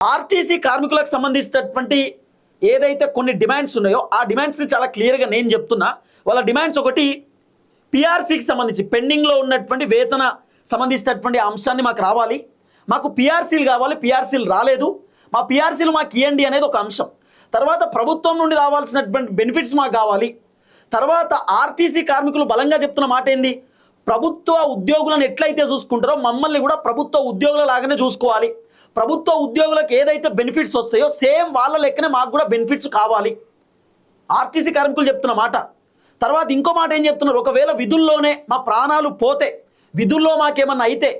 RTC కార్మికులకు సంబంధించినటువంటి ఏదైతే కొన్ని డిమాండ్స్ ఉన్నాయో ఆ డిమాండ్స్ని చాలా క్లియర్గా నేను చెప్తున్నా. వాళ్ళ డిమాండ్స్ ఒకటి, పిఆర్సీకి సంబంధించి పెండింగ్లో ఉన్నటువంటి వేతన సంబంధించినటువంటి అంశాన్ని మాకు రావాలి, మాకు పిఆర్సీలు కావాలి, పిఆర్సీలు రాలేదు, మా పిఆర్సీలు మాకు ఇవ్వండి అనేది ఒక అంశం. తర్వాత ప్రభుత్వం నుండి రావాల్సినటువంటి బెనిఫిట్స్ మాకు కావాలి. తర్వాత ఆర్టీసీ కార్మికులు బలంగా చెప్తున్న మాట ఏంది, ప్రభుత్వ ఉద్యోగులను ఎట్లయితే చూసుకుంటారో మమ్మల్ని కూడా ప్రభుత్వ ఉద్యోగుల లాగానే చూసుకోవాలి, ప్రభుత్వ ఉద్యోగులకు ఏదైతే బెనిఫిట్స్ వస్తాయో సేమ్ వాళ్ళ లెక్కనే మాకు కూడా బెనిఫిట్స్ కావాలి, ఆర్టీసీ కార్మికులు చెప్తున్న మాట. తర్వాత ఇంకో మాట ఏం చెప్తున్నారు, ఒకవేళ విధుల్లోనే మా ప్రాణాలు పోతే, విధుల్లో మాకేమన్నా అయితే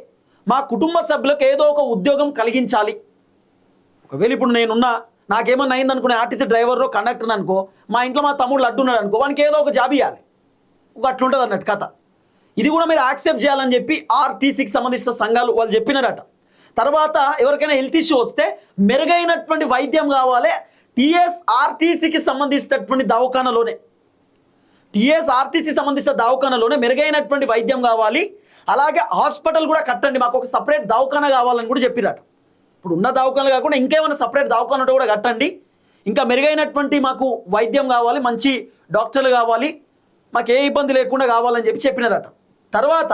మా కుటుంబ సభ్యులకు ఏదో ఒక ఉద్యోగం కలిగించాలి. ఒకవేళ ఇప్పుడు నేనున్నా, నాకేమన్నా అయిందనుకునే ఆర్టీసీ డ్రైవర్ కండక్టర్ అనుకో, మా ఇంట్లో మా తమ్ముడు అడ్డున్నాడు అనుకో, వానికి ఏదో ఒక జాబ్ ఇవ్వాలి, అట్లుంటుంది అన్నట్టు కథ. ఇది కూడా మీరు యాక్సెప్ట్ చేయాలని చెప్పి ఆర్టీసీకి సంబంధించిన సంఘాలు వాళ్ళు చెప్పినారట. తర్వాత ఎవరికైనా హెల్త్ ఇష్యూ వస్తే మెరుగైనటువంటి వైద్యం కావాలి, టీఎస్ఆర్టీసీకి సంబంధించినటువంటి దవాఖానలోనే, టీఎస్ఆర్టీసీ సంబంధించిన దవాఖానలోనే మెరుగైనటువంటి వైద్యం కావాలి, అలాగే హాస్పిటల్ కూడా కట్టండి, మాకు ఒక సపరేట్ దవాఖాన కావాలని కూడా చెప్పిరట. ఇప్పుడు ఉన్న దవాఖానలు కాకుండా ఇంకేమైనా సపరేట్ దవాఖాన కూడా కట్టండి, ఇంకా మెరుగైనటువంటి మాకు వైద్యం కావాలి, మంచి డాక్టర్లు కావాలి, మాకు ఏ ఇబ్బంది లేకుండా కావాలని చెప్పినారట. తర్వాత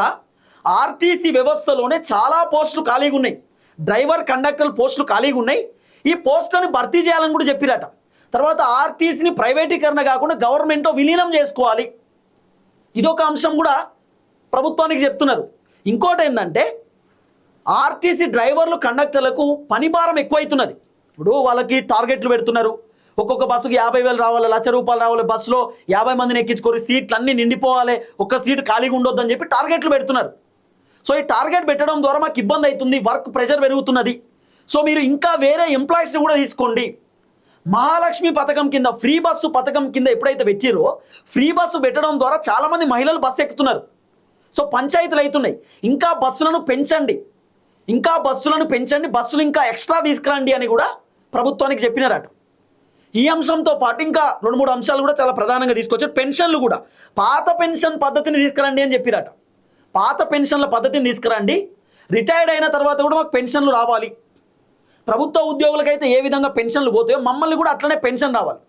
ఆర్టీసీ వ్యవస్థలోనే చాలా పోస్టులు ఖాళీగా ఉన్నాయి, డ్రైవర్ కండక్టర్ పోస్టులు ఖాళీగా ఉన్నాయి, ఈ పోస్టులను భర్తీ చేయాలని కూడా చెప్పిరట. తర్వాత ఆర్టీసీని ప్రైవేటీకరణ కాకుండా గవర్నమెంట్లో విలీనం చేసుకోవాలి, ఇదొక అంశం కూడా ప్రభుత్వానికి చెప్తున్నారు. ఇంకోటి ఏంటంటే ఆర్టీసీ డ్రైవర్లు కండక్టర్లకు పని భారం ఎక్కువైతున్నది. ఇప్పుడు వాళ్ళకి టార్గెట్లు పెడుతున్నారు, ఒక్కొక్క బస్సుకి 50,000 రావాలి, ₹1,00,000 రావాలి, బస్సులో 50 మందిని ఎక్కించుకొని సీట్లు అన్నీ నిండిపోవాలి, ఒక్క సీటు ఖాళీగా ఉండొద్దని చెప్పి టార్గెట్లు పెడుతున్నారు. సో ఈ టార్గెట్ పెట్టడం ద్వారా మాకు ఇబ్బంది అవుతుంది, వర్క్ ప్రెషర్ పెరుగుతున్నది, సో మీరు ఇంకా వేరే ఎంప్లాయీస్ని కూడా తీసుకోండి. మహాలక్ష్మి పథకం కింద, ఫ్రీ బస్సు పథకం కింద ఎప్పుడైతే పెట్టిరో, ఫ్రీ బస్సు పెట్టడం ద్వారా చాలామంది మహిళలు బస్సు ఎక్కుతున్నారు, సో పంచాయతీలు అవుతున్నాయి, ఇంకా బస్సులను పెంచండి, ఇంకా బస్సులను పెంచండి, బస్సులు ఇంకా ఎక్స్ట్రా తీసుకురండి అని కూడా ప్రభుత్వానికి చెప్పినారట. ఈ అంశంతో పాటు ఇంకా 2-3 అంశాలు కూడా చాలా ప్రధానంగా తీసుకొచ్చారు. పెన్షన్లు కూడా పాత పెన్షన్ పద్ధతిని తీసుకురండి అని చెప్పిరట. పాత పెన్షన్ల పద్ధతిని తీసుకురండి, రిటైర్డ్ అయిన తర్వాత కూడా మాకు పెన్షన్లు రావాలి, ప్రభుత్వ ఉద్యోగులకైతే ఏ విధంగా పెన్షన్లు పోతాయో మమ్మల్ని కూడా అట్లనే పెన్షన్ రావాలి.